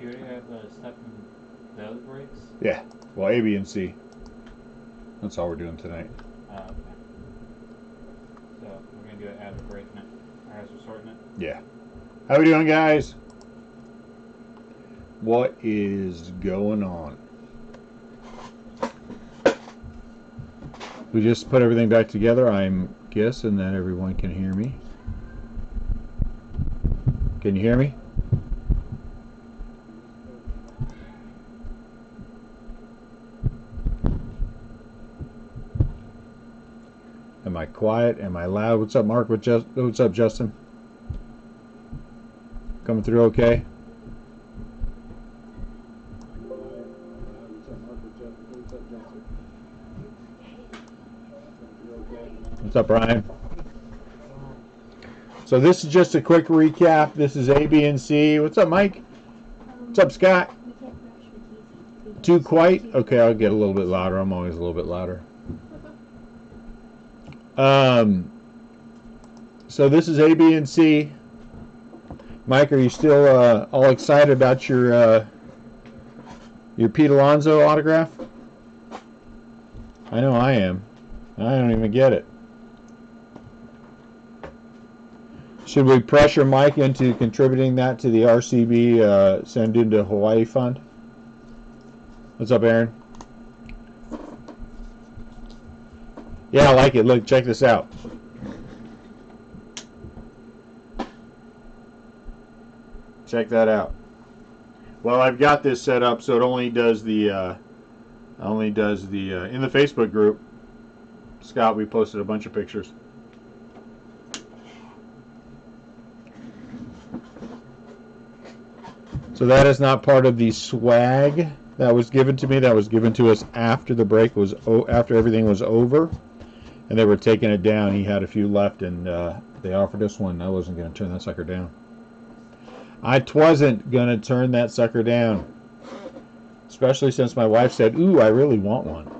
You already have stuff in the other breaks? Yeah. Well, A, B, and C. That's all we're doing tonight. Okay. So we're gonna do it after breaking it, or as we're sorting it. Yeah. How we doing, guys? What is going on? We just put everything back together. I'm guessing that everyone can hear me. Can you hear me? Am I quiet? Am I loud? What's up, Mark? What's up, Justin? Coming through okay? What's up, Brian? So this is just a quick recap. This is A, B, and C. What's up, Mike? What's up, Scott? Too quiet? Okay, I'll get a little bit louder. I'm always a little bit louder. So this is A, B, and C. Mike, are you still all excited about your Pete Alonso autograph? I know I am. I don't even get it. Should we pressure Mike into contributing that to the RCB Send into Hawaii Fund? What's up, Aaron? Yeah, I like it. Look, check this out. Check that out. Well, I've got this set up so it only does the in the Facebook group. Scott, we posted a bunch of pictures. So that is not part of the swag that was given to me. That was given to us after the break was after everything was over, and they were taking it down. He had a few left, and they offered us one. I wasn't going to turn that sucker down. I wasn't going to turn that sucker down, especially since my wife said, "Ooh, I really want one,"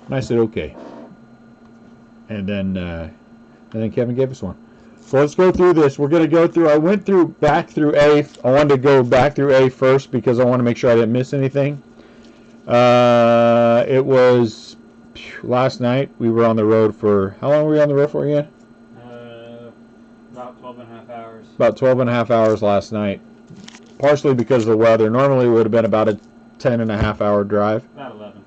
and I said, "Okay." And then Kevin gave us one. So let's go through this. We're going to go through. I went back through A. I wanted to go back through A first because I want to make sure I didn't miss anything. It was last night. We were on the road for, how long were we on the road for again? About 12 and a half hours. About 12 and a half hours last night. Partially because of the weather. Normally it would have been about a 10 and a half hour drive. About 11.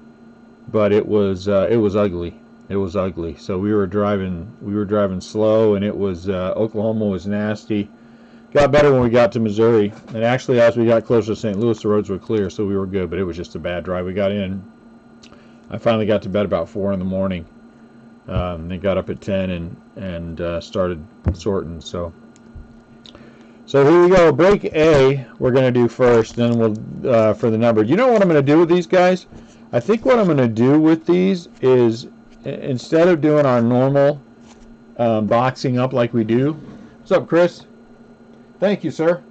But it was ugly. It was ugly. So we were driving slow, and it was Oklahoma was nasty. Got better when we got to Missouri, and actually as we got closer to St. Louis, the roads were clear, so we were good. But it was just a bad drive. We got in. I finally got to bed about 4 in the morning. They got up at 10 and started sorting. So here we go. Break A. We're gonna do first, then we'll for the number. You know what I'm gonna do with these guys? I think what I'm gonna do with these is, instead of doing our normal boxing up like we do. What's up, Chris? Thank you, sir.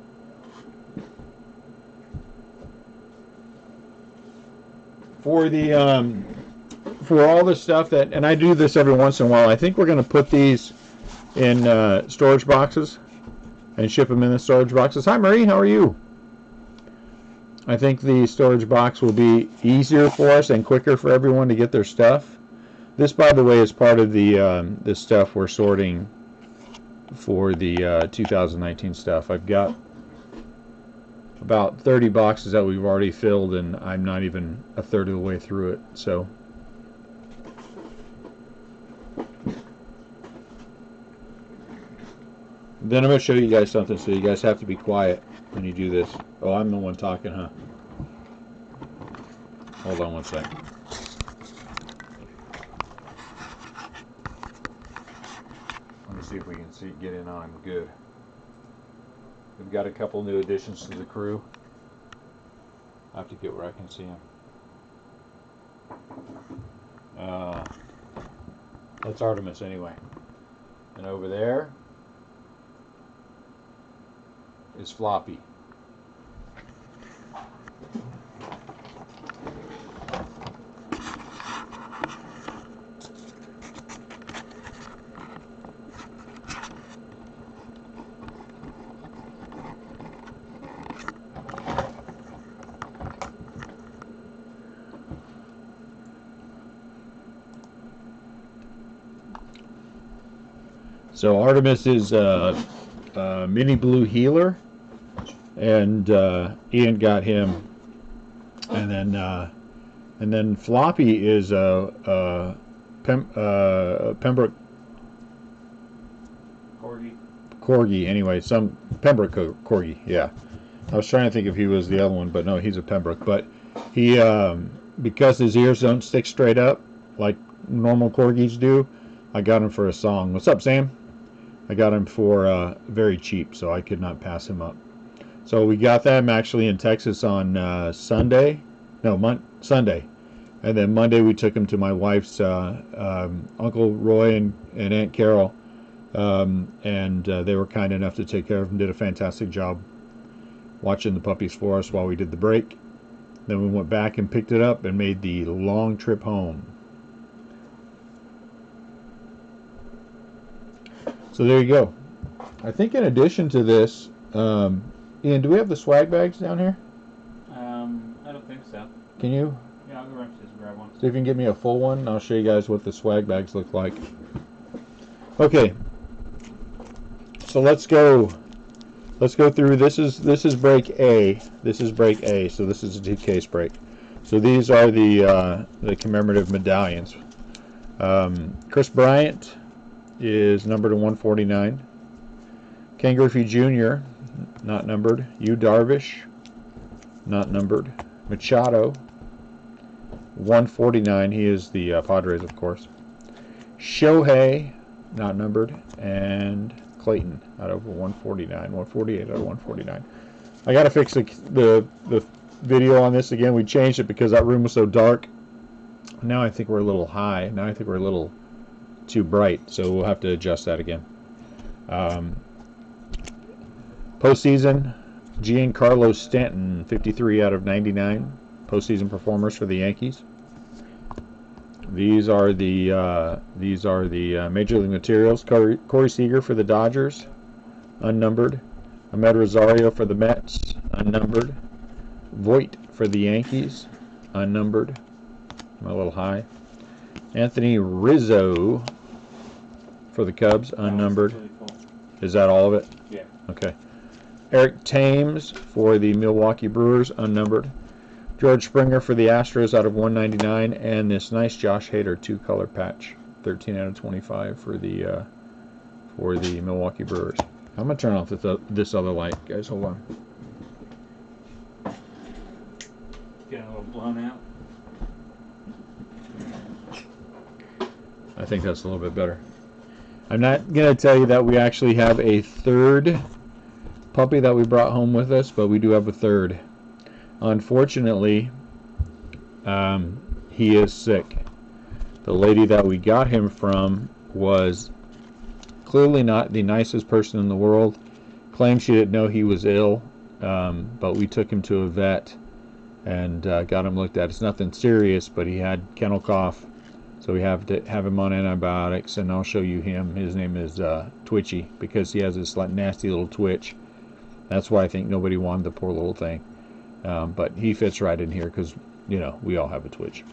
For the for all the stuff that, and I do this every once in a while, I think we're going to put these in storage boxes and ship them in the storage boxes. Hi, Marie. How are you? I think the storage box will be easier for us and quicker for everyone to get their stuff. This, by the way, is part of the stuff we're sorting for the 2019 stuff. I've got about 30 boxes that we've already filled, and I'm not even a third of the way through it. So then I'm going to show you guys something, so you guys have to be quiet when you do this. Oh, I'm the one talking, huh? Hold on one second. Let me see if we can get in on him good. We've got a couple new additions to the crew. I have to get where I can see him. That's Artemis anyway. And over there is Floppy. So Artemis is mini blue healer, and Ian got him, and then Floppy is Pembroke Corgi. Anyway, some Pembroke Corgi. Yeah, I was trying to think if he was the other one, but no, he's a Pembroke. But he, because his ears don't stick straight up like normal Corgis do, I got him for a song. What's up, Sam? I got him for very cheap, so I could not pass him up. So we got them actually in Texas on Sunday. No, Sunday. And then Monday we took him to my wife's Uncle Roy and Aunt Carol. And they were kind enough to take care of him, did a fantastic job watching the puppies for us while we did the break. Then we went back and picked it up and made the long trip home. So there you go. I think in addition to this, Ian, do we have the swag bags down here? I don't think so. Can you? Yeah, I'll go run upstairs and grab one. See if you can get me a full one, and I'll show you guys what the swag bags look like. Okay. So let's go through. This is break A. This is break A. So this is a 2-case break. So these are the commemorative medallions. Chris Bryant is numbered to 149. Ken Griffey Jr. not numbered. Yu Darvish not numbered. Machado 149. He is the Padres, of course. Shohei not numbered, and Clayton out of 149, 148 out of 149. I got to fix the video on this again. We changed it because that room was so dark. Now I think we're a little high. Now I think we're a little too bright, so we'll have to adjust that again. Postseason, Giancarlo Stanton, 53 out of 99. Postseason performers for the Yankees. These are the Major League Materials. Corey Seager for the Dodgers, unnumbered. Ahmed Rosario for the Mets, unnumbered. Voit for the Yankees, unnumbered. I'm a little high. Anthony Rizzo for the Cubs, unnumbered. Really cool. Is that all of it? Yeah. Okay. Eric Thames for the Milwaukee Brewers, unnumbered. George Springer for the Astros out of 199, and this nice Josh Hader 2-color patch, 13 out of 25 for the Milwaukee Brewers. I'm gonna turn off this other light, guys. Hold on. Getting a little blown out. I think that's a little bit better. I'm not gonna tell you that we actually have a third puppy that we brought home with us, but we do have a third. Unfortunately, he is sick. The lady that we got him from was clearly not the nicest person in the world. Claimed she didn't know he was ill, but we took him to a vet and got him looked at. It's nothing serious, but he had kennel cough, so we have to have him on antibiotics, and I'll show you him. His name is Twitchy, because he has this like nasty little twitch. That's why I think nobody wanted the poor little thing. But he fits right in here because, you know, we all have a twitch.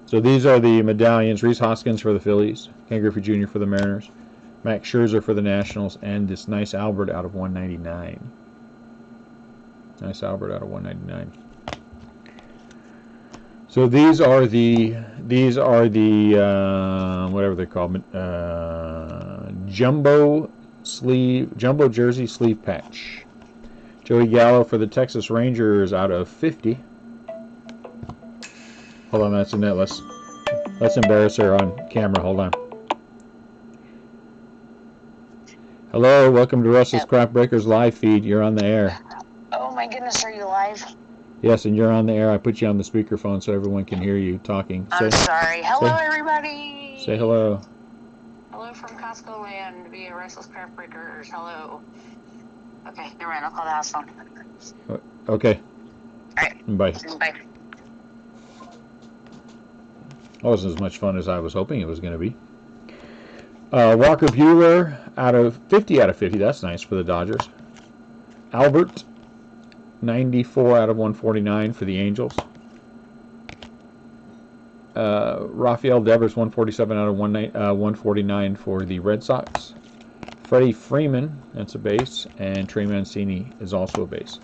So these are the medallions. Rhys Hoskins for the Phillies, Ken Griffey Jr. for the Mariners, Max Scherzer for the Nationals, and this nice Albert out of 199. Nice Albert out of 199. So these are the whatever they're called, jumbo jersey sleeve patch. Joey Gallo for the Texas Rangers out of 50. Hold on, that's Annette. Let's embarrass her on camera. Hold on. Hello, welcome to Restlesscraft Breakers live feed. You're on the air. Oh my goodness, are you live? Yes, and you're on the air. I put you on the speakerphone so everyone can hear you talking. I'm sorry. Hello, everybody. Say hello. Hello from Costco Land via Restlesscraft Breakers. Hello. Okay, never mind. I'll call the house phone. Okay. All right. Bye. Bye. That wasn't as much fun as I was hoping it was going to be. Walker Buehler out of 50 out of 50. That's nice for the Dodgers. Albert, 94 out of 149 for the Angels. Rafael Devers, 147 out of 149 for the Red Sox. Freddie Freeman, that's a base, and Trey Mancini is also a base.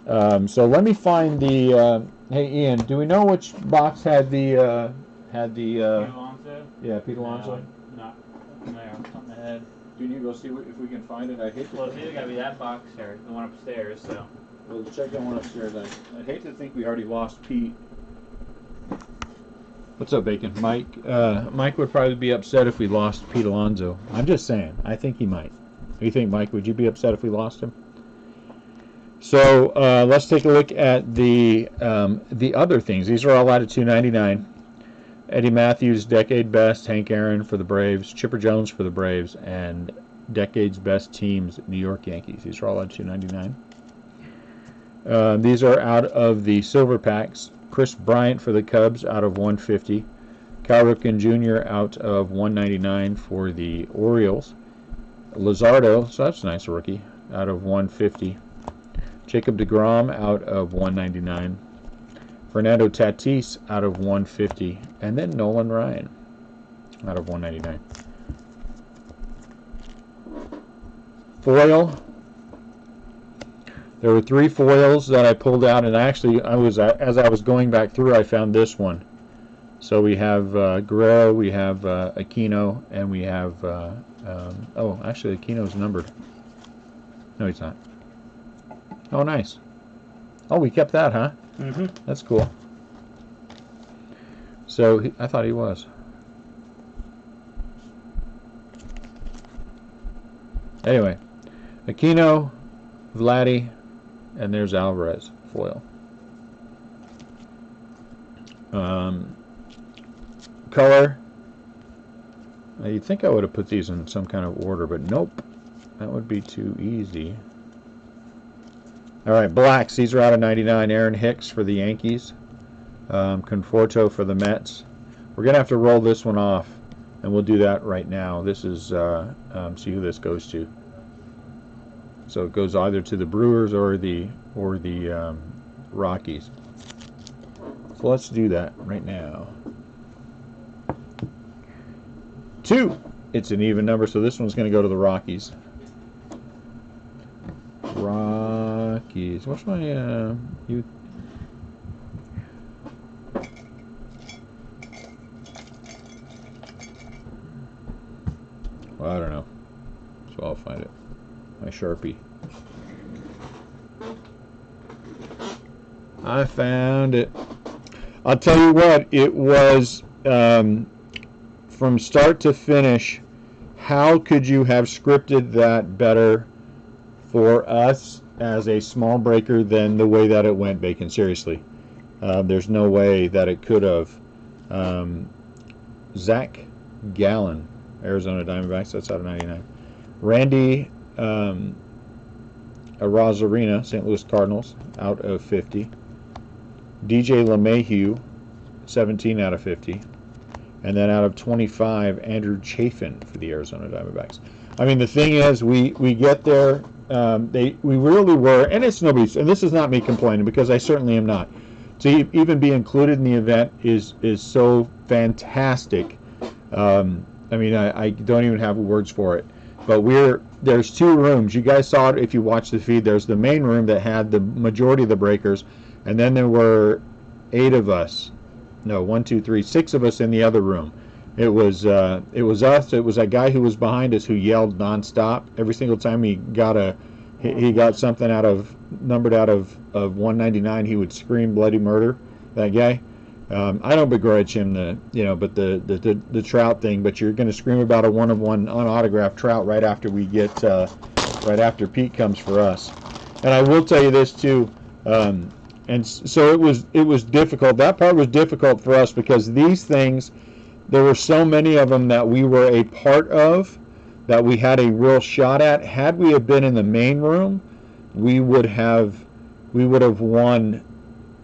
So let me find the. Hey Ian, do we know which box had the Pete Alonso? Yeah, Pete Alonso? No, not familiar off the top of my head. Do you go see if we can find it? I hate to. Well, it's either got to be that box or the one upstairs, so. We'll check that one upstairs. I hate to think we already lost Pete. What's up, Bacon? Mike. Mike would probably be upset if we lost Pete Alonso. I'm just saying. I think he might. What do you think, Mike? Would you be upset if we lost him? So let's take a look at the other things. These are all out of $2.99. Eddie Matthews, decade best. Hank Aaron for the Braves. Chipper Jones for the Braves, and decade's best teams, New York Yankees. These are all out of $2.99. These are out of the silver packs. Chris Bryant for the Cubs out of 150. Cal Ripken Jr. out of 199 for the Orioles. Luzardo, so that's a nice rookie, out of 150. Jacob deGrom out of 199. Fernando Tatis out of 150. And then Nolan Ryan out of 199. Foil. There were 3 foils that I pulled out, and actually, as I was going back through, I found this one. So we have Guerrero, we have Aquino, and we have oh, actually Aquino's numbered. No, he's not. Oh, nice. Oh, we kept that, huh? Mm-hmm. That's cool. So I thought he was. Anyway, Aquino, Vladdy. And there's Alvarez foil. Color. You'd think I would have put these in some kind of order, but nope. That would be too easy. All right, blacks. These are out of 99. Aaron Hicks for the Yankees. Conforto for the Mets. We're going to have to roll this one off, and we'll do that right now. This is, see who this goes to. So it goes either to the Brewers or the Rockies. So let's do that right now. 2. It's an even number, so this one's going to go to the Rockies. Rockies. What's my you? Well, I don't know. So I'll find it. My Sharpie. I found it. I'll tell you what, it was from start to finish. How could you have scripted that better for us as a small breaker than the way that it went, Bacon? Seriously. There's no way that it could have. Zach Gallen, Arizona Diamondbacks, that's out of 99. Randy Arozarena, St. Louis Cardinals, out of 50. DJ LeMahieu, 17 out of 50. And then out of 25, Andrew Chafin for the Arizona Diamondbacks. I mean, the thing is, we get there. We really were, and it's nobody's. And this is not me complaining, because I certainly am not. To even be included in the event is so fantastic. I mean, I don't even have words for it. But there's 2 rooms. You guys saw it if you watched the feed. There's the main room that had the majority of the breakers, and then there were 8 of us. No, 1, 2, 3, 6 of us in the other room. It was us. It was a guy who was behind us who yelled nonstop every single time he got something numbered out of 199. He would scream bloody murder. That guy. I don't begrudge him but the trout thing. But you're going to scream about a 1-of-1 unautographed trout right after right after Pete comes for us. And I will tell you this too. And so it was difficult. That part was difficult for us because these things, there were so many of them that we were a part of, that we had a real shot at. Had we have been in the main room, we would have won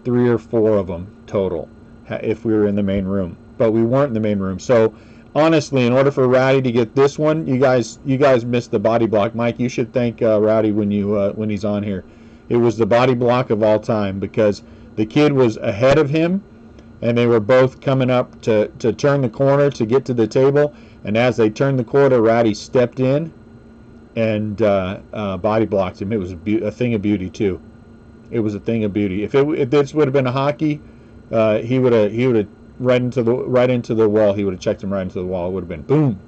3 or 4 of them total if we were in the main room. But we weren't in the main room. So honestly, in order for Rowdy to get this one, you guys missed the body block. Mike, you should thank Rowdy when he's on here. It was the body block of all time because the kid was ahead of him, and they were both coming up to turn the corner to get to the table. And as they turned the corner, Ratty stepped in and body blocked him. It was a thing of beauty too. It was a thing of beauty. If this would have been a hockey, he would have right into the wall. He would have checked him right into the wall. It would have been boom.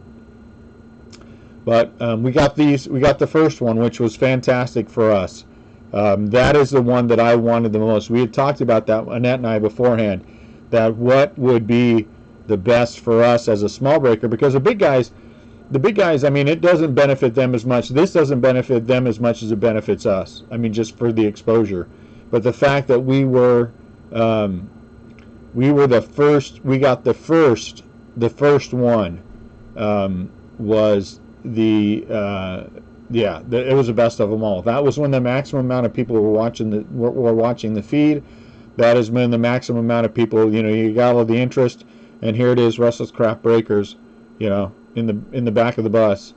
But we got the first one, which was fantastic for us. That is the one that I wanted the most. We had talked about that, Annette and I, beforehand, that what would be the best for us as a small breaker, because the big guys, I mean, it doesn't benefit them as much. This doesn't benefit them as much as it benefits us. I mean, just for the exposure. But the fact that we were the first, we got the first one was it was the best of them all. That was when the maximum amount of people were watching the feed. That is when the maximum amount of people, you got all the interest, and here it is, Restlesscraft Breakers, in the back of the bus,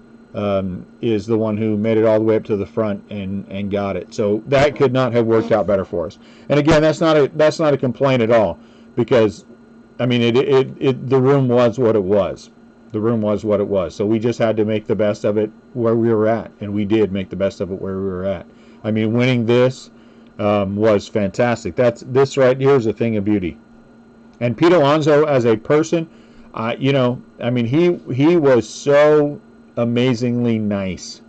is the one who made it all the way up to the front and got it. So that could not have worked out better for us. And again, that's not a complaint at all, because I mean the room was what it was. The room was what it was. So we just had to make the best of it where we were at, and we did make the best of it where we were at. I mean, winning this was fantastic. This right here is a thing of beauty. And Pete Alonso as a person, I mean, he was so amazingly nice.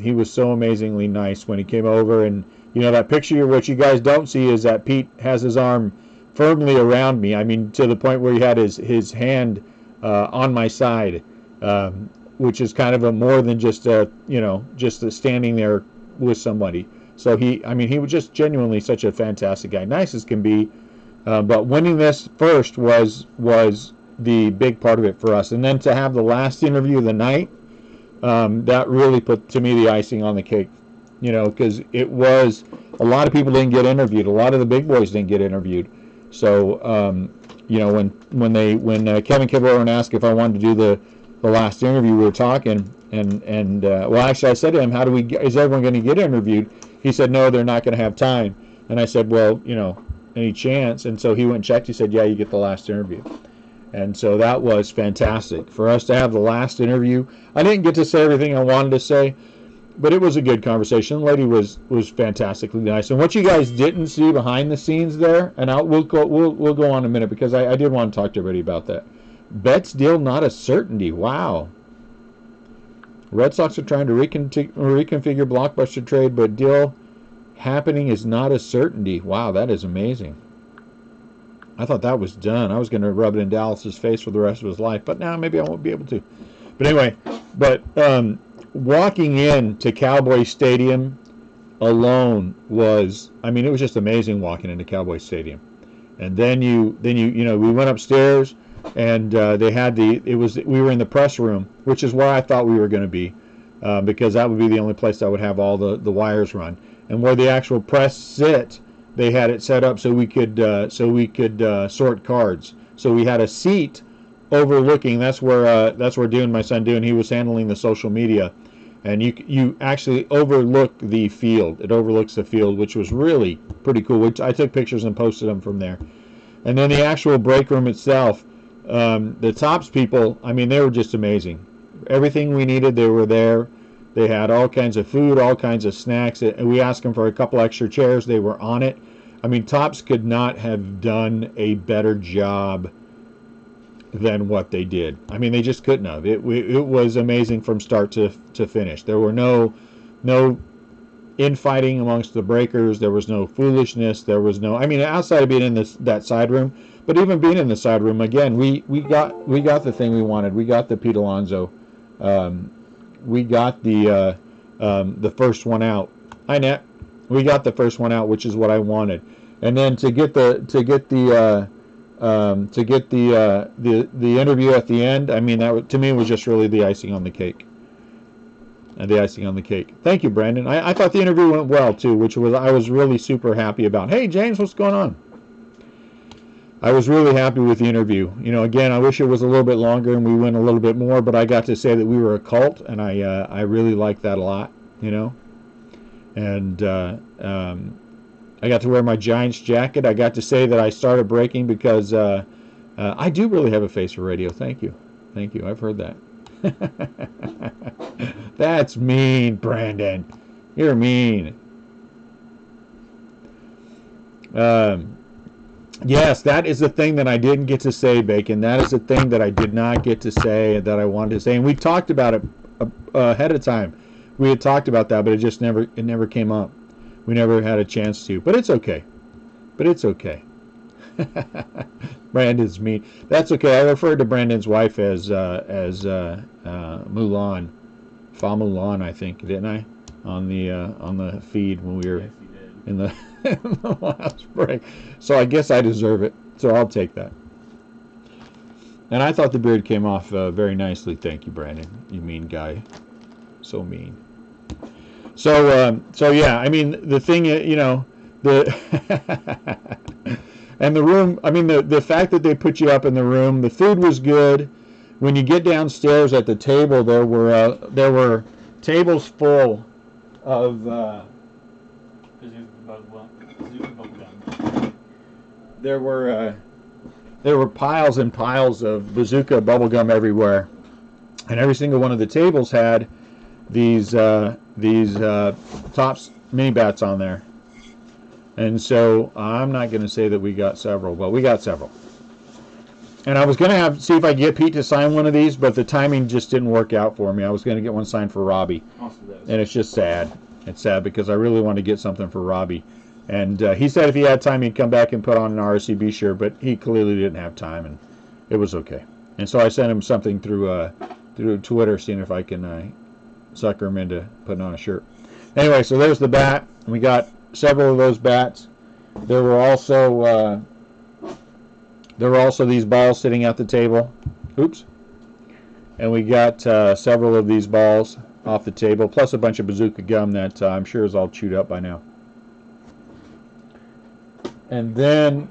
He was so amazingly nice when he came over, and that picture, what you guys don't see is that Pete has his arm firmly around me. I mean, to the point where he had his hand on my side, which is kind of a more than just standing there with somebody. So he was just genuinely such a fantastic guy, nice as can be. But winning this first was the big part of it for us, and then to have the last interview of the night, that really put to me the icing on the cake. Because it was, a lot of people didn't get interviewed, a lot of the big boys didn't get interviewed. So when Kevin came over and asked if I wanted to do the last interview, we were talking, and well, actually I said to him, is everyone going to get interviewed? He said, no, they're not going to have time. And I said, well, any chance? And so he went and checked. He said, yeah, you get the last interview. And so that was fantastic for us to have the last interview. I didn't get to say everything I wanted to say, but it was a good conversation. The lady was fantastically nice. And what you guys didn't see behind the scenes there, and we'll go on in a minute, because I did want to talk to everybody about that. Betts deal not a certainty. Wow. Red Sox are trying to reconfigure blockbuster trade, but deal happening is not a certainty. Wow, that is amazing. I thought that was done. I was going to rub it in Dallas's face for the rest of his life, but now maybe I won't be able to. But anyway, walking into Cowboy Stadium alone was, I mean, it was just amazing walking into Cowboy Stadium. And then we went upstairs, and we were in the press room, which is where I thought we were going to be, because that would be the only place that would have all the wires run. And where the actual press sit, they had it set up so we could sort cards. So we had a seat overlooking. That's where my son Dune, he was handling the social media, and you actually overlook the field. It overlooks the field, which was really pretty cool. Which I took pictures and posted them from there. And then the actual break room itself, the Tops people, I mean, they were just amazing. Everything we needed, they were there. They had all kinds of food, all kinds of snacks. And we asked them for a couple extra chairs. They were on it. I mean, Tops could not have done a better job than what they did. I mean, they just couldn't have. It was amazing from start to finish. There were no infighting amongst the breakers. There was no foolishness. There was no, I mean, outside of being in that side room, but even being in the side room, again, we got the thing we wanted. We got the Pete Alonso. We got the first one out. Hi, Nat. We got the first one out, which is what I wanted. And then to get the interview at the end, I mean, that to me was just really the icing on the cake. The icing on the cake. Thank you, Brandon. I thought the interview went well too, I was really super happy about. Hey, James, what's going on? I was really happy with the interview. Again, I wish it was a little bit longer and we went a little bit more, but I got to say that we were a cult, and I really liked that a lot. And I got to wear my Giants jacket. I got to say that I started breaking because I do really have a face for radio. Thank you. Thank you. I've heard that. That's mean, Brandon. You're mean. Yes, that is the thing that I didn't get to say, Bacon. That is the thing that I did not get to say that I wanted to say. And we talked about it ahead of time. We had talked about that, but it never came up. We never had a chance to. But it's okay. But it's okay. Brandon's mean. That's okay. I referred to Brandon's wife as Mulan, Fa Mulan, I think, didn't I? On the feed when we were Yes, you did. in the, in the last break. So I guess I deserve it. So I'll take that. And I thought the beard came off very nicely. Thank you, Brandon. You mean guy. So mean. So yeah. I mean, the thing, the and the room. I mean, the fact that they put you up in the room. The food was good. When you get downstairs at the table, there were tables full of. There were piles and piles of bazooka bubblegum everywhere, and every single one of the tables had these Tops mini bats on there. And so I'm not going to say that we got several, but we got several. And I was going to see if I could get Pete to sign one of these, but the timing just didn't work out for me. I was going to get one signed for Robbie, and it's just sad. It's sad because I really want to get something for Robbie. And he said if he had time, he'd come back and put on an RCB shirt, but he clearly didn't have time, and it was okay. And so I sent him something through Twitter, seeing if I can sucker him into putting on a shirt. Anyway, so there's the bat. We got several of those bats. There were also these balls sitting at the table. Oops. And we got several of these balls off the table, plus a bunch of bazooka gum that I'm sure is all chewed up by now. And then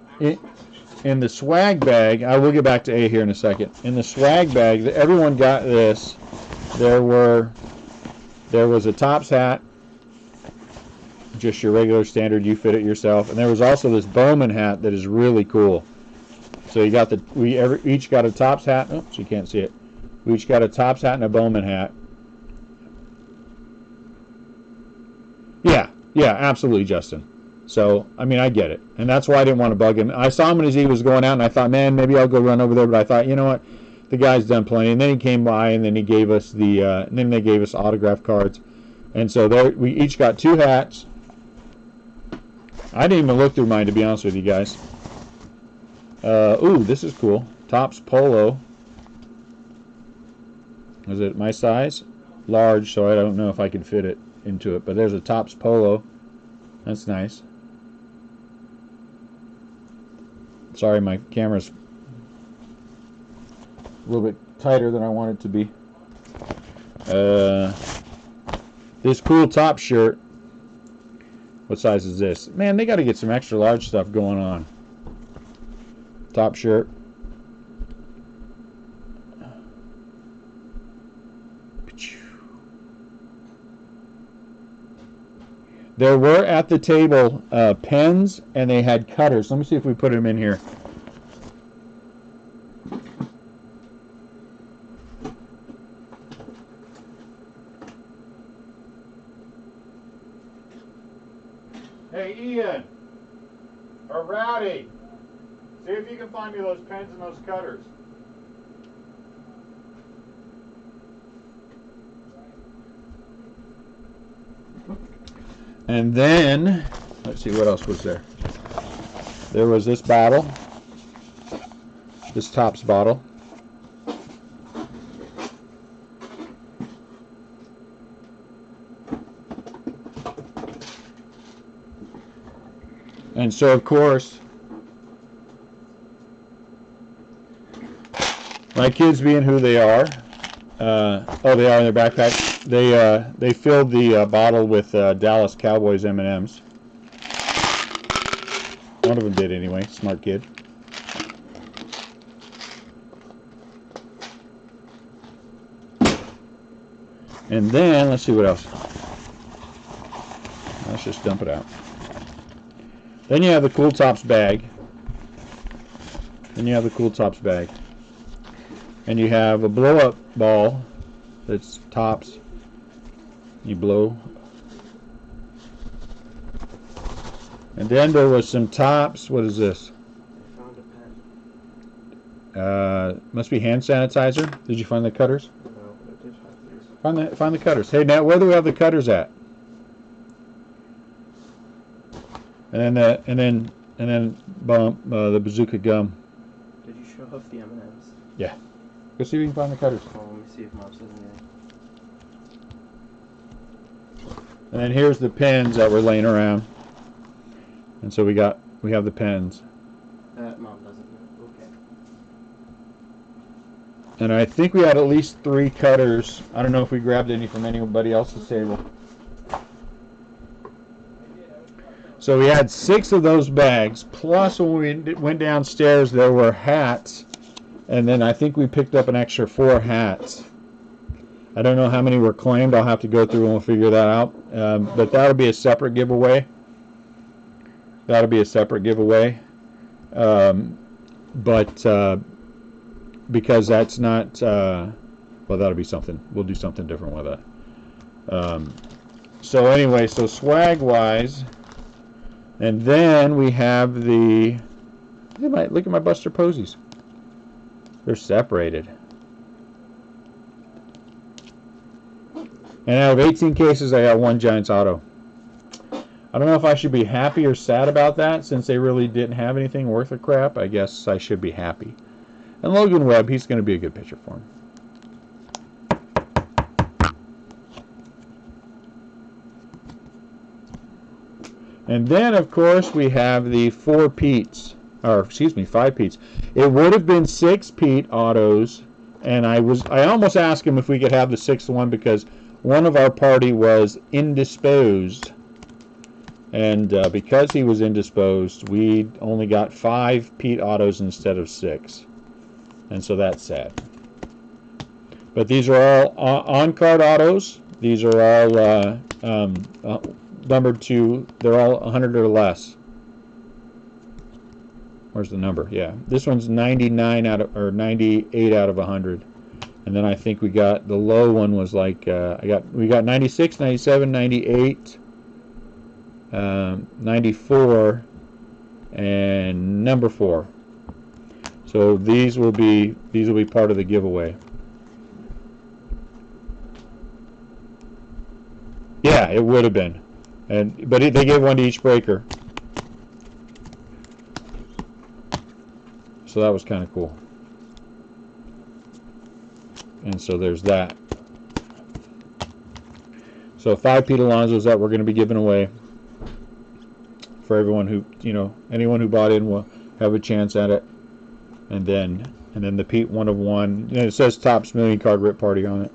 in the swag bag, I will get back to A here in a second. In the swag bag, everyone got this. There was a Tops hat, just your regular standard, you fit it yourself, and there was also this Bowman hat that is really cool. So we each got a Tops hat. Oops, you can't see it. We each got a Tops hat and a Bowman hat. Yeah, absolutely, Justin. So, I mean, I get it. And that's why I didn't want to bug him. I saw him as he was going out, and I thought, man, maybe I'll go run over there. But I thought, you know what? The guy's done plenty. And then he came by, and then he gave us then they gave us autograph cards. And so we each got 2 hats. I didn't even look through mine, to be honest with you guys. Ooh, this is cool. Tops Polo. Is it my size? Large, so I don't know if I can fit it into it. But there's a Tops Polo. That's nice. Sorry, my camera's a little bit tighter than I want it to be. This cool top shirt. What size is this? Man, they got to get some extra large stuff going on. Top shirt. There were at the table pens, and they had cutters. Let me see if we put them in here. Hey, Ian, or Rowdy, see if you can find me those pens and those cutters. And then, let's see, what else was there? There was this bottle, this Tops bottle. And so, of course, my kids being who they are, they are in their backpack. They filled the bottle with Dallas Cowboys M&Ms. One of them did anyway. Smart kid. And then let's see what else. Let's just dump it out. Then you have the Cool Tops bag. Then you have the Cool Tops bag. And you have a blow-up ball that's tops. You blow. And then there was some tops. What is this? I found a pen. Must be hand sanitizer. Did you find the cutters? No, but I did have these. Find the cutters. Hey, Nat, where do we have the cutters at? And then the bazooka gum. Did you show off the M&Ms? Go see if you can find the cutters. Oh, let me see if Mom says anything. And then here's the pens that were laying around. And so we have the pens. Mom doesn't know. Okay. And I think we had at least 3 cutters. I don't know if we grabbed any from anybody else's table. So we had 6 of those bags. Plus, when we went downstairs, there were hats. And then I think we picked up an extra 4 hats. I don't know how many were claimed. I'll have to go through and we'll figure that out. But that'll be a separate giveaway. That'll be a separate giveaway. Because that's not... well, that'll be something. We'll do something different with that. So anyway, so swag-wise... And then we have the... Look at my Buster Posies. They're separated. And out of 18 cases, I got 1 Giants Auto. I don't know if I should be happy or sad about that, since they really didn't have anything worth a crap. I guess I should be happy. And Logan Webb, he's going to be a good pitcher for him. And then, of course, we have the 5 Petes. It would have been 6 Pete autos, and I almost asked him if we could have the 6th one because one of our party was indisposed. And because he was indisposed, we only got 5 Pete autos instead of 6. And so that's sad. But these are all on-card autos. These are all numbered to, they're all 100 or less. Where's the number? Yeah, this one's 99 out of, or 98 out of 100. And then I think we got, the low one was like, we got 96, 97, 98, 94, and number 4. So these will be part of the giveaway. Yeah, it would have been. But they gave 1 to each breaker. So that was kind of cool. And so there's that. So 5 Pete Alonsos that we're going to be giving away. For everyone who, anyone who bought in will have a chance at it. And then the Pete 1 of 1. It says Topps Million Card Rip Party on it.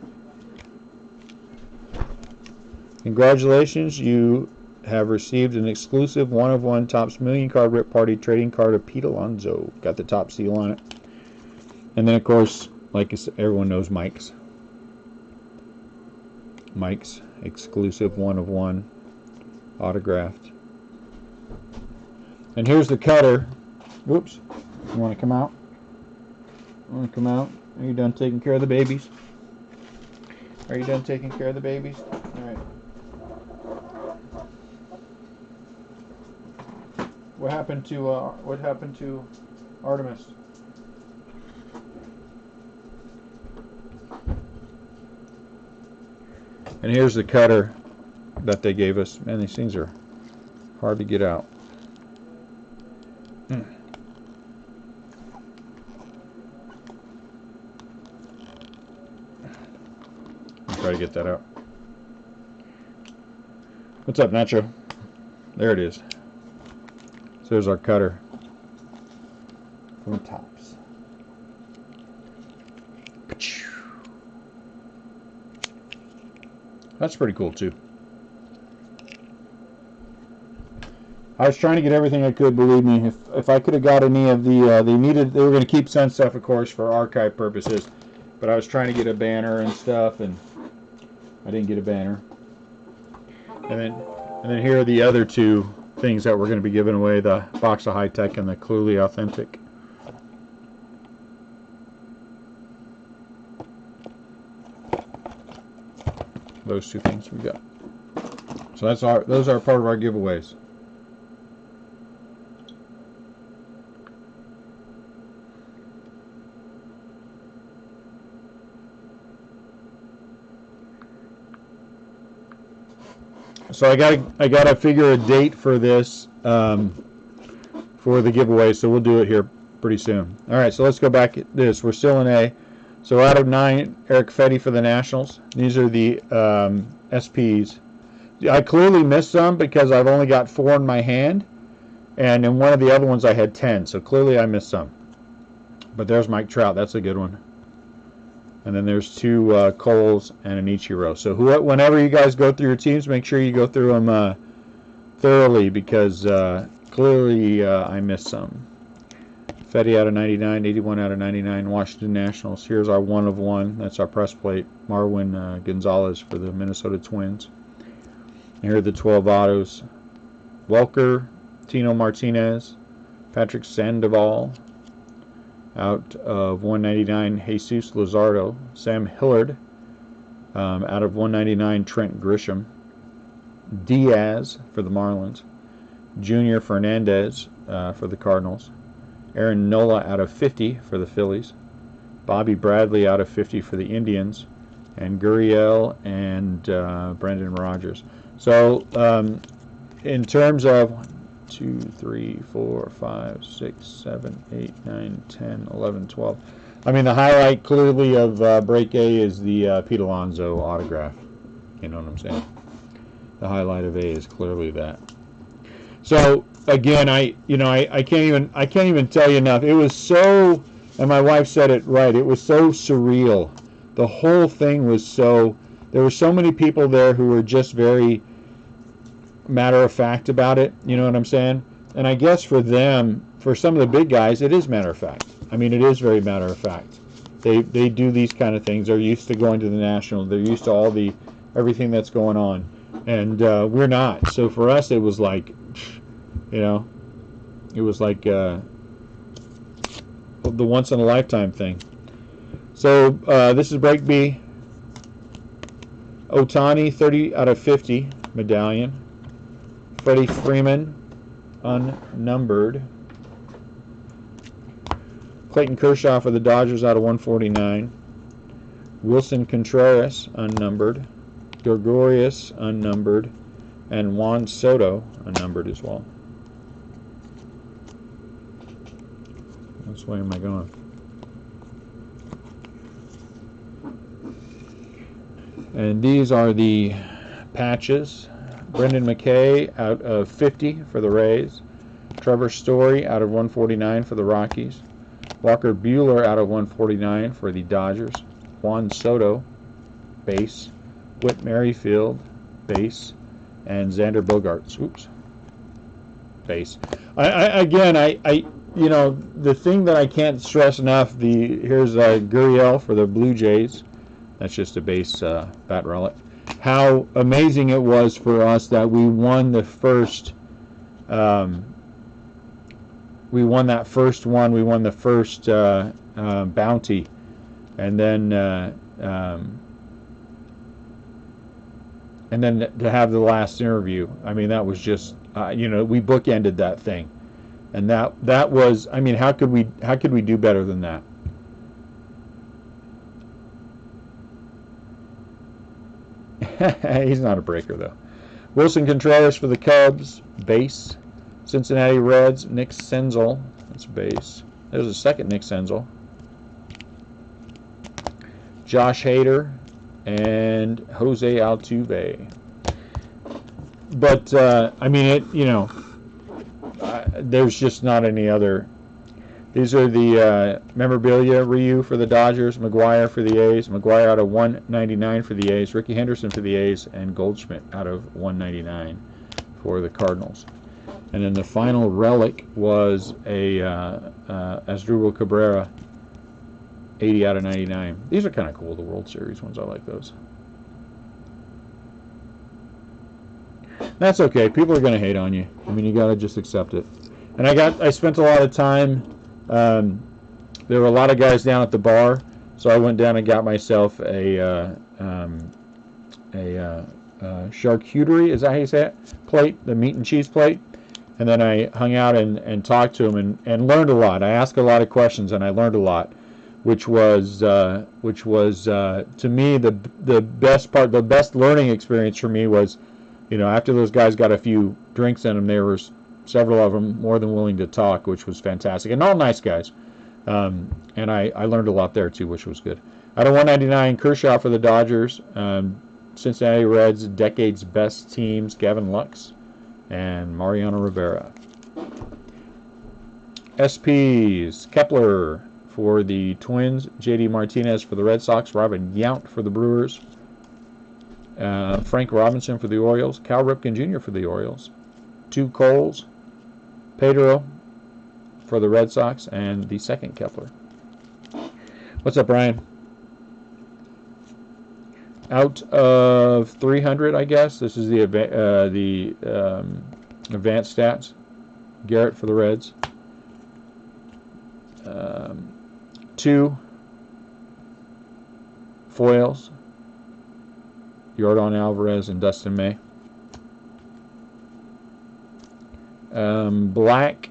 Congratulations, you have received an exclusive 1 of 1 Topps Million Card Rip Party trading card of Pete Alonso. Got the top seal on it. And then, of course, like everyone knows, Mike's exclusive 1 of 1 autographed. And here's the cutter. Whoops. You want to come out? Are you done taking care of the babies? All right. What happened to Artemis? And here's the cutter that they gave us. Man, these things are hard to get out. Try to get that out. What's up, Nacho? There it is. So there's our cutter from Topps. That's pretty cool too. I was trying to get everything I could. Believe me, if I could have got any of the, they were going to keep some stuff, of course, for archive purposes. But I was trying to get a banner and stuff, and I didn't get a banner. And then here are the other 2 things that we're going to be giving away, the Box of High Tech and the Clearly Authentic. Those two things we got. So those are part of our giveaways. So I gotta figure a date for this for the giveaway. So we'll do it here pretty soon. All right. So let's go back at this. We're still in A. So out of 9, Eric Fetty for the Nationals. These are the SPs. I clearly missed some because I've only got 4 in my hand, and in one of the other ones I had 10. So clearly I missed some. But there's Mike Trout. That's a good one. And then there's 2 Coles and an Ichiro. So whenever you guys go through your teams, make sure you go through them thoroughly because clearly I missed some. Fetty out of 99, 81 out of 99, Washington Nationals. Here's our 1 of 1. That's our press plate. Marwin Gonzalez for the Minnesota Twins. And here are the 12 autos. Welker, Tino Martinez, Patrick Sandoval. Out of 199, Jesus Luzardo. Sam Hillard. Out of 199, Trent Grisham. Diaz for the Marlins. Junior Fernandez for the Cardinals. Aaron Nola out of 50 for the Phillies. Bobby Bradley out of 50 for the Indians. And Gurriel and Brendan Rodgers. So in terms of 1, 2, 3, 4, 5, 6, 7, 8, 9, 10, 11, 12. I mean, the highlight clearly of Break A is the Pete Alonso autograph. You know what I'm saying? The highlight of A is clearly that. So again, I can't even tell you enough. It was so, and my wife said it right. It was so surreal. The whole thing was so. There were so many people there who were just very matter of fact about it. You know what I'm saying? And I guess for them, for some of the big guys, it is matter of fact. I mean, it is very matter of fact. They do these kind of things. They're used to going to the Nationals. They're used to everything that's going on, and we're not. So for us, it was like, it was like the once in a lifetime thing. So this is Break B. Otani, 30 out of 50 medallion. Freddie Freeman, unnumbered. Clayton Kershaw for the Dodgers out of 149. Wilson Contreras, unnumbered. Gregorius, unnumbered. And Juan Soto, unnumbered as well. Which way am I going? And these are the patches. Brendan McKay out of 50 for the Rays. Trevor Story out of 149 for the Rockies. Walker Buehler out of 149 for the Dodgers. Juan Soto, base. Whit Merrifield, base. And Xander Bogaerts, base. The thing that I can't stress enough, here's Gurriel for the Blue Jays. That's just a base bat relic. How amazing it was for us that we won the first. We won that first one. We won the first bounty, and then to have the last interview. I mean, that was just we bookended that thing, and that was. I mean, how could we do better than that? He's not a breaker, though. Wilson Contreras for the Cubs, base. Cincinnati Reds, Nick Senzel, that's base. There's a second Nick Senzel. Josh Hader and Jose Altuve. But, there's just not any other. These are the memorabilia. Ryu for the Dodgers, McGuire for the A's, McGuire out of 199 for the A's, Ricky Henderson for the A's, and Goldschmidt out of 199 for the Cardinals. And then the final relic was a Asdrubal Cabrera, 80 out of 99. These are kind of cool, the World Series ones. I like those. That's okay. People are going to hate on you. I mean, you got to just accept it. And I spent a lot of time. There were a lot of guys down at the bar, so I went down and got myself a charcuterie. Is that how you say it? Plate, the meat and cheese plate. And then I hung out and talked to them and learned a lot. I asked a lot of questions and I learned a lot, which was to me the best part. The best learning experience for me was, after those guys got a few drinks in them, there were several of them more than willing to talk, which was fantastic, and all nice guys. And I learned a lot there too, which was good. Out of 199, Kershaw for the Dodgers. Cincinnati Reds, decade's best teams, Gavin Lux and Mariano Rivera. SPs, Kepler for the Twins, J.D. Martinez for the Red Sox, Robin Yount for the Brewers, Frank Robinson for the Orioles, Cal Ripken Jr. for the Orioles, 2 Coles, Pedro for the Red Sox, and the second Kepler. What's up, Brian? Out of 300, I guess. This is the advanced stats. Garrett for the Reds. 2 foils. Yordan Alvarez and Dustin May. Black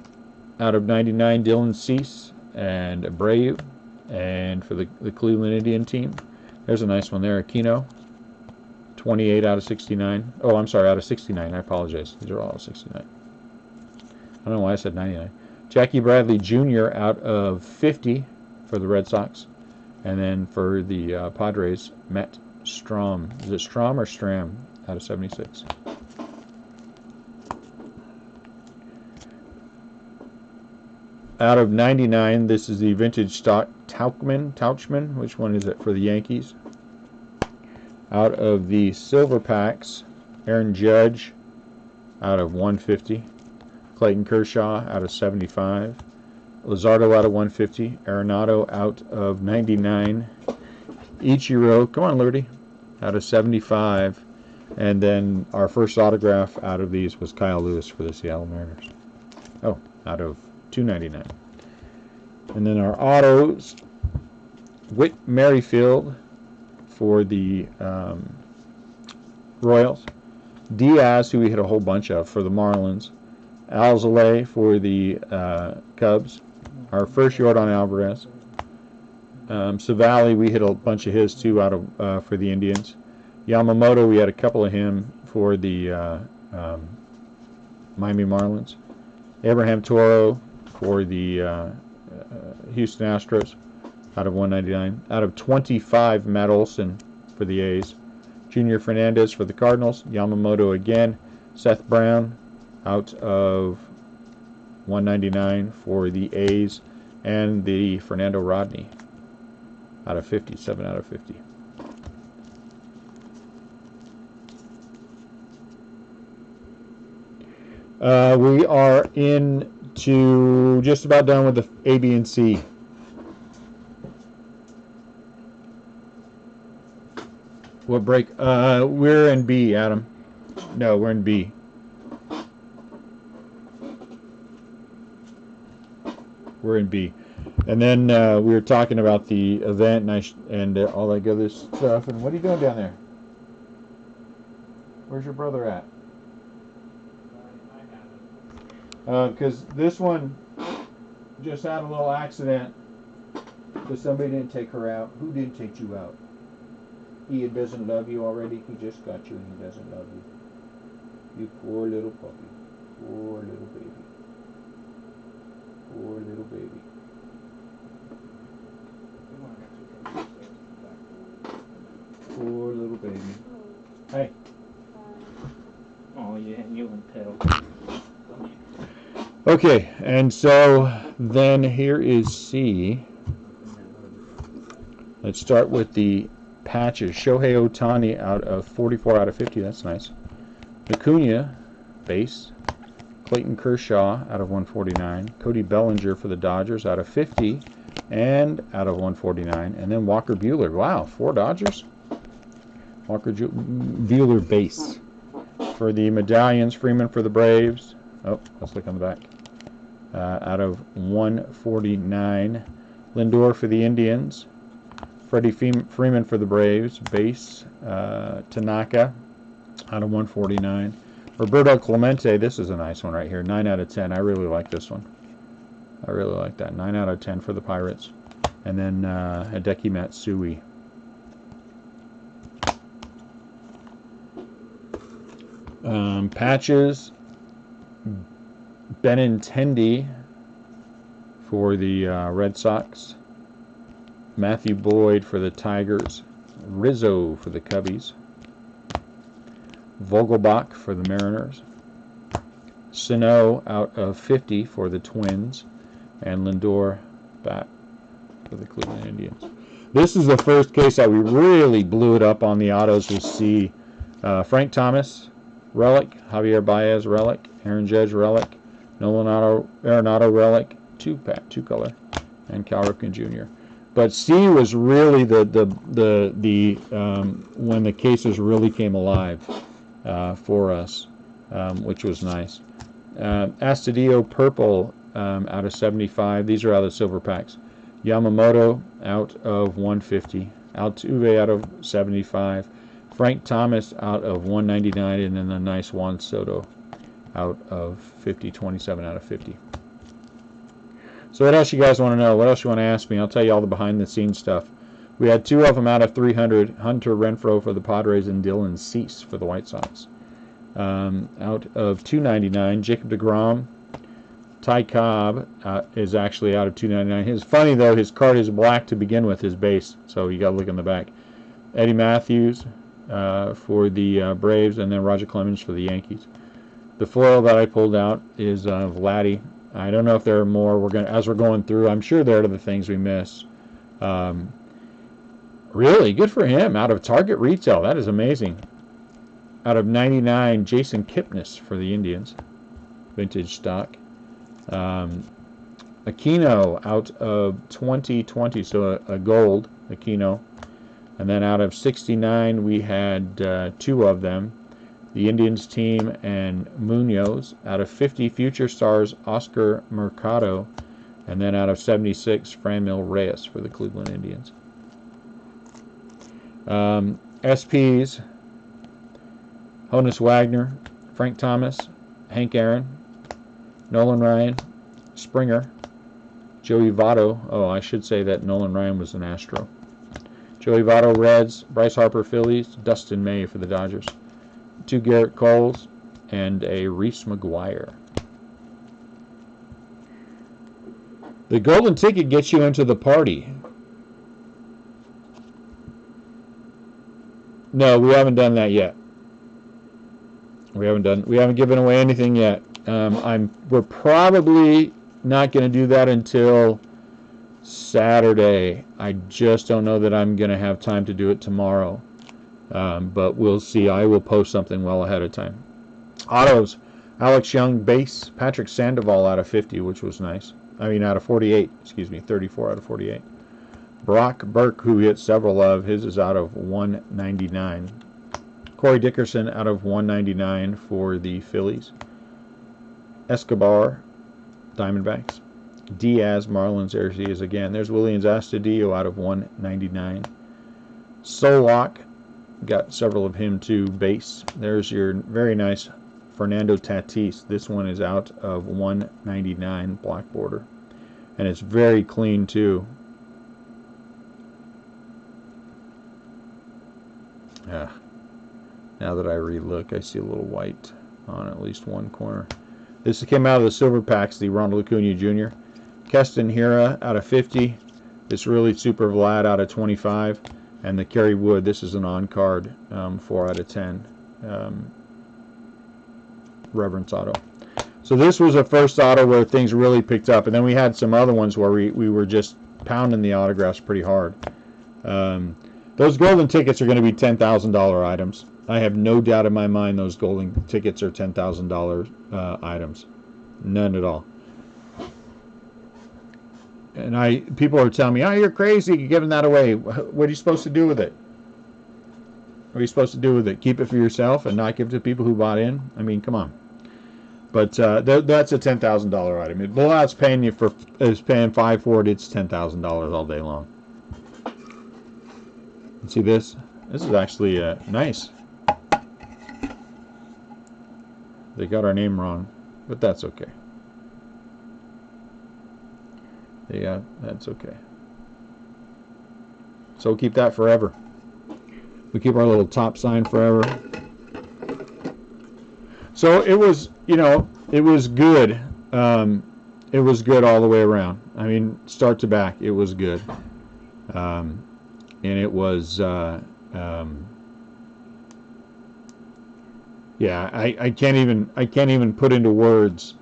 out of 99, Dylan Cease and Abreu. And for the Cleveland Indian team, there's a nice one there, Aquino. 28 out of 69. Oh, I'm sorry, out of 69. I apologize. These are all out of 69. I don't know why I said 99. Jackie Bradley Jr. out of 50 for the Red Sox. And then for the Padres, Matt Strom. Is it Strom or Stram? Out of 76. Out of 99, this is the vintage stock Tauchman. Which one is it for the Yankees? Out of the silver packs, Aaron Judge out of 150. Clayton Kershaw out of 75. Luzardo out of 150. Arenado out of 99. Ichiro, come on, Liberty, out of 75. And then our first autograph out of these was Kyle Lewis for the Seattle Mariners. Oh, out of 299. And then our autos, Whit Merrifield for the Royals. Diaz, who we hit a whole bunch of for the Marlins. Alzolay for the Cubs. Our first Yordan Alvarez. Savali, we hit a bunch of his too out of for the Indians. Yamamoto, we had a couple of him for the Miami Marlins. Abraham Toro for the Houston Astros out of 199. Out of 25, Matt Olson for the A's. Junior Fernandez for the Cardinals. Yamamoto again. Seth Brown out of 199 for the A's. And the Fernando Rodney out of 50. 7 out of 50. We are into just about done with the A, B, and C. What break? We're in B, Adam. No, we're in B. We're in B. And then we were talking about the event and all that other stuff. And what are you doing down there? Where's your brother at? Because this one just had a little accident because somebody didn't take her out. Who didn't take you out? He doesn't love you already. He just got you and he doesn't love you. You poor little puppy. Poor little baby. Poor little baby. Poor little baby. Hey. Oh, yeah, you and Pill. Okay, and so then here is C. Let's start with the patches. Shohei Ohtani out of 44 out of 50. That's nice. Acuna, base. Clayton Kershaw out of 149. Cody Bellinger for the Dodgers out of 50 and out of 149. And then Walker Buehler. Wow, 4 Dodgers? Walker Buehler base. For the medallions, Freeman for the Braves. Oh, let's look on the back. Out of 149. Lindor for the Indians. Freddie Freeman for the Braves. Base. Tanaka out of 149. Roberto Clemente, this is a nice one right here. 9 out of 10. I really like this one. I really like that. 9 out of 10 for the Pirates. And then Hideki Matsui. Patches. Benintendi for the Red Sox. Matthew Boyd for the Tigers. Rizzo for the Cubbies. Vogelbach for the Mariners. Sano out of 50 for the Twins. And Lindor back for the Cleveland Indians. This is the first case that we really blew it up on the autos. We see Frank Thomas, relic. Javier Baez, relic. Aaron Judge, relic. Nolan Arenado, relic. Two color. And Cal Ripken Jr. But C was really the when the cases really came alive for us, which was nice. Astudillo purple out of 75. These are out of the silver packs. Yamamoto out of 150. Altuve out of 75. Frank Thomas out of 199, and then a nice Juan Soto out of 50. 27 out of 50. So what else you guys want to know? What else you want to ask me? I'll tell you all the behind-the-scenes stuff. We had 2 of them out of 300. Hunter Renfroe for the Padres and Dylan Cease for the White Sox. Out of 299, Jacob deGrom. Ty Cobb is actually out of 299. It's funny, though, his card is black to begin with, his base, so you got to look in the back. Eddie Matthews for the Braves, and then Roger Clemens for the Yankees. The foil that I pulled out is Vladdy. I don't know if there are more. As we're going through, I'm sure there are the things we miss. Really good for him. Out of Target Retail, that is amazing. Out of 99, Jason Kipnis for the Indians, vintage stock. Aquino out of 2020, so a gold Aquino. And then out of 69, we had 2 of them. The Indians team and Munoz. Out of 50, Future Stars, Oscar Mercado. And then out of 76, Franmil Reyes for the Cleveland Indians. SPs, Honus Wagner, Frank Thomas, Hank Aaron, Nolan Ryan, Springer, Joey Votto. Oh, I should say that Nolan Ryan was an Astro. Joey Votto, Reds, Bryce Harper, Phillies, Dustin May for the Dodgers. 2 Garrett Coles, and a Reese McGuire. The golden ticket gets you into the party. No, we haven't done that yet. We haven't given away anything yet. We're probably not going to do that until Saturday. I just don't know that I'm going to have time to do it tomorrow. But we'll see. I will post something well ahead of time. Autos, Alex Young base, Patrick Sandoval out of 50, which was nice. I mean, out of 48, 34 out of 48. Brock Burke, who hit several of, his is out of 199. Corey Dickerson out of 199 for the Phillies. Escobar, Diamondbacks. Diaz, Marlins, there he is again. There's Williams Astudillo out of 199. Solak, got several of him too, base. There's your very nice Fernando Tatis. This one is out of 199, black border. And it's very clean too. Now that I re-look, I see a little white on at least one corner. This came out of the silver packs, the Ronald Acuna Jr. Keston Hiura out of 50. This really super Vlad out of 25. And the Kerry Wood, this is an on-card, 4 out of 10. Reverence auto. So this was a first auto where things really picked up. And then we had some other ones where we were just pounding the autographs pretty hard. Those golden tickets are going to be $10,000 items. I have no doubt in my mind those golden tickets are $10,000 items. None at all. And people are telling me, "Oh, you're crazy, you're giving that away. What are you supposed to do with it?" What are you supposed to do with it? Keep it for yourself and not give it to people who bought in? I mean, come on. But that's a $10,000 item. If Blowout's paying you for is paying $5 for it, it's $10,000 all day long. See this? This is actually nice. They got our name wrong, but that's okay. Yeah, that's okay. So we'll keep that forever. We keep our little top sign forever. So it was, it was good. It was good all the way around. I mean, start to back, it was good. And it was, yeah, I can't even put into words.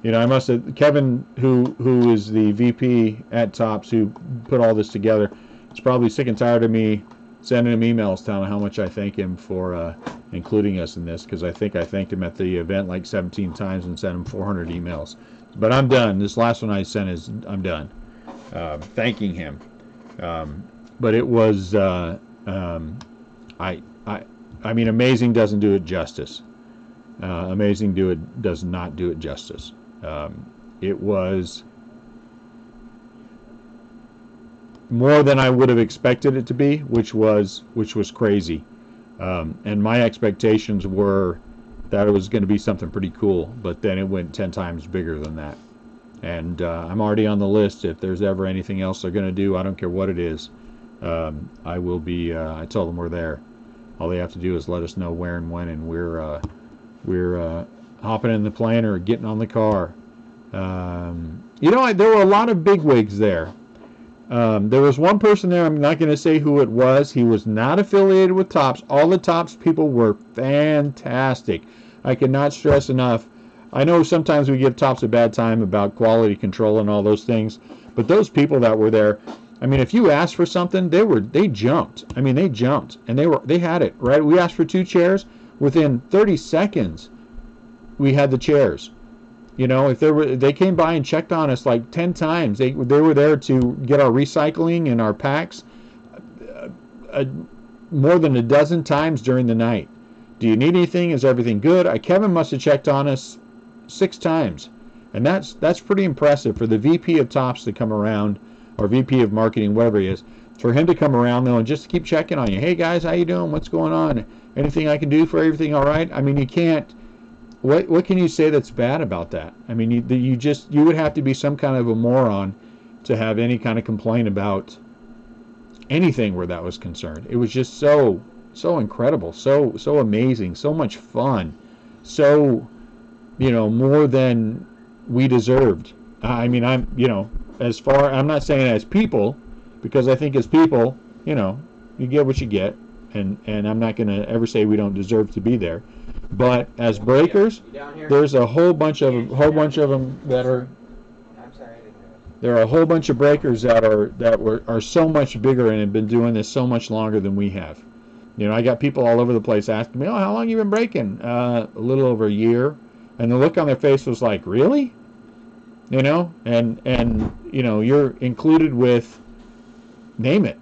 I must have Kevin, who is the VP at Tops, who put all this together, is probably sick and tired of me sending him emails telling him how much I thank him for including us in this, because I think I thanked him at the event like 17 times and sent him 400 emails. But I'm done. This last one I sent I'm done thanking him. But it was I mean, amazing doesn't do it justice. Amazing does not do it justice. It was more than I would have expected it to be, which was crazy. And my expectations were that it was going to be something pretty cool, but then it went 10 times bigger than that. And I'm already on the list. If there's ever anything else they're going to do, I don't care what it is, I will be. I told them we're there. All they have to do is let us know where and when, and we're hopping in the plane or getting on the car. There were a lot of bigwigs there. There was one person there, I'm not going to say who it was. He was not affiliated with Tops. All the Tops people were fantastic. I cannot stress enough. I know sometimes we give Tops a bad time about quality control and all those things, but those people that were there, I mean, if you asked for something, they jumped. I mean, they jumped, and they had it, right? We asked for 2 chairs. Within 30 seconds, we had the chairs. If they came by and checked on us like 10 times. They were there to get our recycling and our packs more than a dozen times during the night. Do you need anything? Is everything good? Kevin must have checked on us 6 times, and that's pretty impressive for the VP of Tops to come around, or VP of Marketing, whatever he is, for him to come around though and just to keep checking on you. Hey guys, how you doing? What's going on? Anything I can do for everything all right? I mean, you can't. What can you say that's bad about that? I mean, you would have to be some kind of a moron to have any kind of complaint about anything where that was concerned. It was just so incredible, so amazing, so much fun, so more than we deserved. I mean, I'm not saying as people, because I think as people, you get what you get, and I'm not going to ever say we don't deserve to be there. But as breakers, there's a whole bunch of them that are. I'm sorry, I didn't know. There are a whole bunch of breakers that are so much bigger and have been doing this so much longer than we have. I got people all over the place asking me, "Oh, how long you been breaking?" A little over a year, and the look on their face was like, "Really?" And you're included with name it.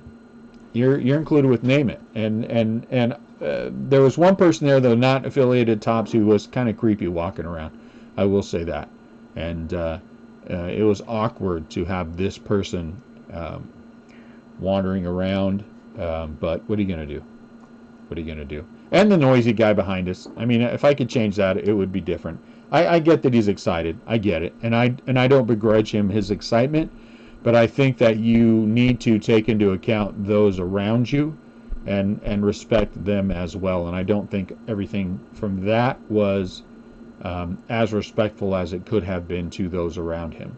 You're included with name it, and there was one person there, though, not affiliated Tops, who was kind of creepy walking around. I will say that. And it was awkward to have this person wandering around. But what are you going to do? What are you going to do? And the noisy guy behind us. I mean, if I could change that, it would be different. I get that he's excited. I get it. And I don't begrudge him his excitement. But I think that you need to take into account those around you and respect them as well. And I don't think everything from that was as respectful as it could have been to those around him.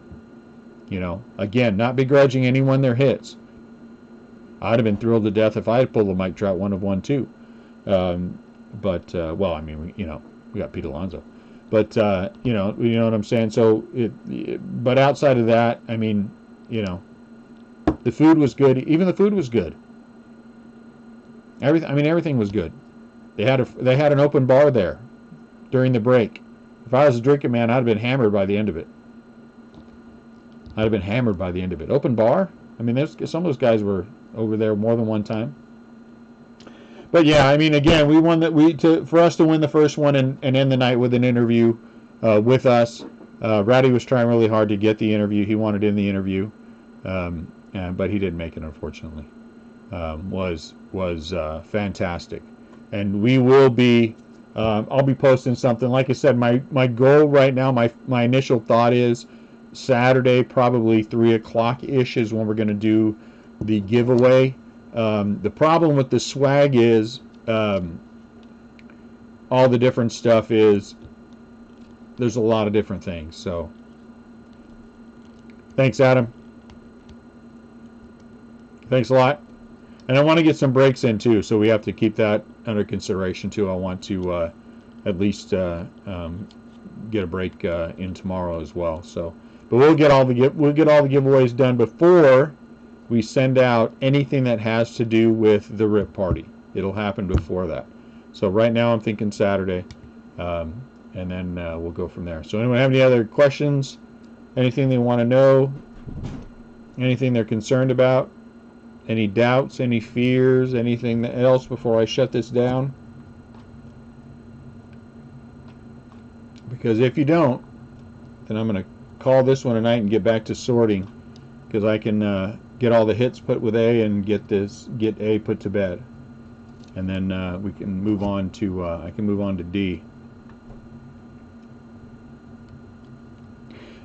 Again, not begrudging anyone their hits. I'd have been thrilled to death if I had pulled the Mike Trout 1 of 1 too. But I mean, we got Pete Alonso. But you know what I'm saying. So but outside of that, I mean, the food was good. Even the food was good. Everything was good. They had an open bar there during the break. If I was a drinking man, I'd have been hammered by the end of it. Open bar? I mean, some of those guys were over there more than one time. But yeah, I mean, again, we won that. For us to win the first one and end the night with an interview with us. Ratty was trying really hard to get the interview. He wanted in the interview, but he didn't make it, unfortunately. Was fantastic, and we will be. I'll be posting something. Like I said, my goal right now, my initial thought is Saturday, probably 3 o'clock ish, is when we're going to do the giveaway. The problem with the swag is all the different stuff is there's a lot of different things. So thanks, Adam. Thanks a lot. And I want to get some breaks in too, so we have to keep that under consideration too. I want to at least get a break in tomorrow as well. So, but we'll get all the giveaways done before we send out anything that has to do with the RIP party. It'll happen before that. So right now I'm thinking Saturday, and then we'll go from there. So anyone have any other questions? Anything they want to know? Anything they're concerned about? Any doubts? Any fears? Anything else before I shut this down? Because if you don't, then I'm going to call this one tonight and get back to sorting, because I can get all the hits put with A and get A put to bed, and then we can move on to I can move on to D.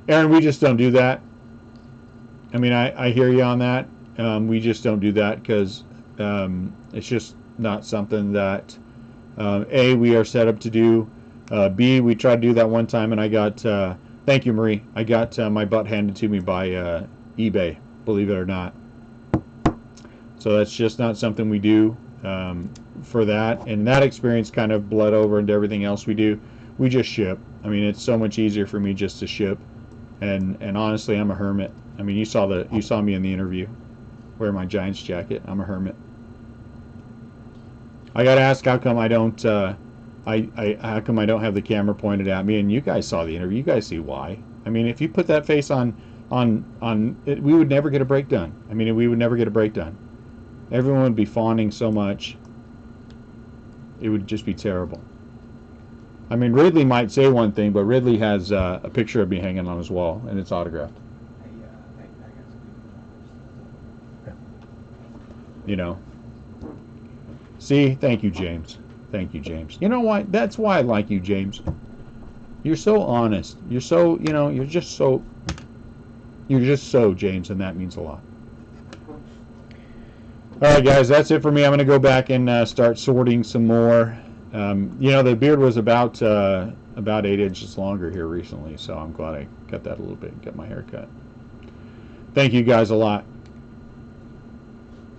Aaron, we just don't do that. I mean, I hear you on that. We just don't do that because it's just not something that A, we are set up to do. B, we tried to do that one time and I got thank you, Marie, I got my butt handed to me by eBay, believe it or not. So that's just not something we do for that, and that experience kind of bled over into everything else we do. We just ship. I mean, it's so much easier for me just to ship, and honestly, I'm a hermit. I mean, you saw me in the interview wear my Giants jacket. I'm a hermit. I got to ask, how come I don't how come I don't have the camera pointed at me? And you guys saw the interview. You guys see why. I mean, if you put that face on it, we would never get a break done. I mean, we would never get a break done. Everyone would be fawning so much. It would just be terrible. I mean, Ridley might say one thing, but Ridley has a picture of me hanging on his wall, and it's autographed. You know. See, thank you, James. Thank you, James. You know what? That's why I like you, James. You're so honest. You're so, you're just so, James, and that means a lot. All right, guys, that's it for me. I'm going to go back and start sorting some more. The beard was about 8 inches longer here recently, so I'm glad I cut that a little bit and got my hair cut. Thank you guys a lot.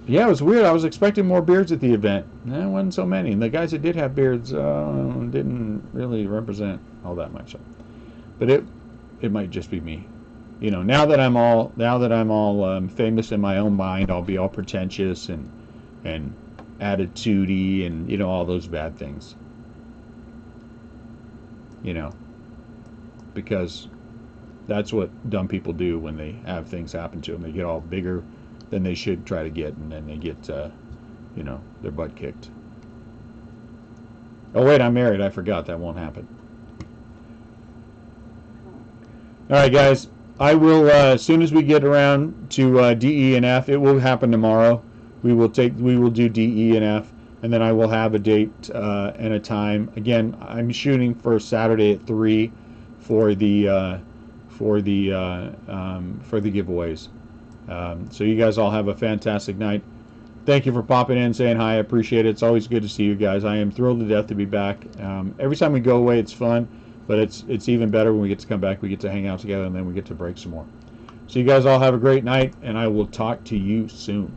Yeah, it was weird. I was expecting more beards at the event. There wasn't so many. And the guys that did have beards didn't really represent all that much. But it might just be me. Now that I'm all famous in my own mind, I'll be all pretentious and attitude-y and all those bad things. Because that's what dumb people do when they have things happen to them. They get all bigger than they should try to get, and then they get their butt kicked. Oh wait, I'm married. I forgot. That won't happen. All right, guys. I will as soon as we get around to D, E, and F. It will happen tomorrow. We will do D, E, and F, and then I will have a date and a time. Again, I'm shooting for Saturday at 3 for the giveaways. So you guys all have a fantastic night. Thank you for popping in and saying hi. I appreciate it. It's always good to see you guys. I am thrilled to death to be back. Every time we go away, it's fun, but it's even better when we get to come back. We get to hang out together, and then we get to break some more. So you guys all have a great night, and I will talk to you soon.